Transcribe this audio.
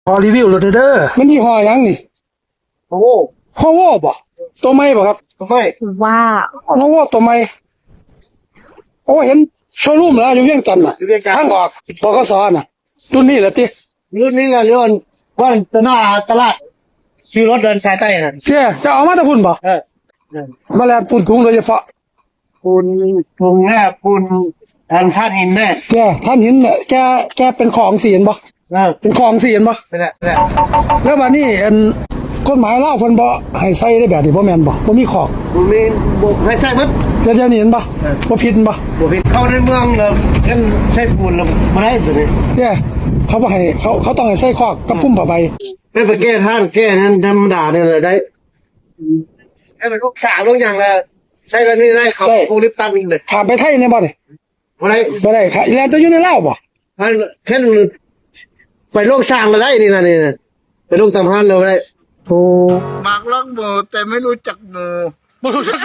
พอรีวิวรถเด้อ มันยี่ห้อหยังนี่ โอ้โห ฮอวอบ่ตัวใหม่บ่ครับ ทำไม ว้าว ฮอวอตัวใหม่โอ้เห็นโชว์รูมแล้วอยู่เวียงจันทน์น่ะทางออกบกสน่ะรุ่นนี้แหละติ รุ่นนี้ก็เรื่องว่าหน้าตลาดซื้อรถเดินสายใต้น่ะ แกจะเอามาแตะพุ่นบ่ เออ มาแลนปูนถุงโดยเฉพาะ ปูนปูนแร่ปูนอันธาตุหินแน่ แกท่านเห็นน่ะแกเป็นของเสียนบ่ เป็นของเสียนบ่ ไม่ได้ไม่ได้ แล้ววันนี้อันกฎหมายลาวเพิ่นบ่ให้ใส่ได้แบบนี้บ่แม่นบ่บ่มีของ ปูนมีบุกให้ใส่มัด เดี๋ยวนี้เห็นบ่บ่ผิดบ่ บุกเข้าในเมืองเลยกันใช้ปูนแล้วไม่ได้ตัวนี้ แกเขาบ่ให้เขาต้องให้ใส่คอกกับพุ่มผ้าใบ ไม่ไปแก้ท่านแก้นั้นธรรมดาเนี่ยเลยได้ไอ้มันก็สางลงอย่างละใช้แบบนี้ได้เขาโคลิปตันอีกเลย ถามไปไทยเนี่ยบ่นี่ ไม่ได้ บ่ได้ค่ะอีแลนตัวอยู่ในลาวบ่ ท่านแค่ไปโลกสร้างมาได้นี่นะนี่นะไปโลกตามพันเราได้ โอ้ มักลักโบแต่ไม่รู้จักโบ บ่รู้จัก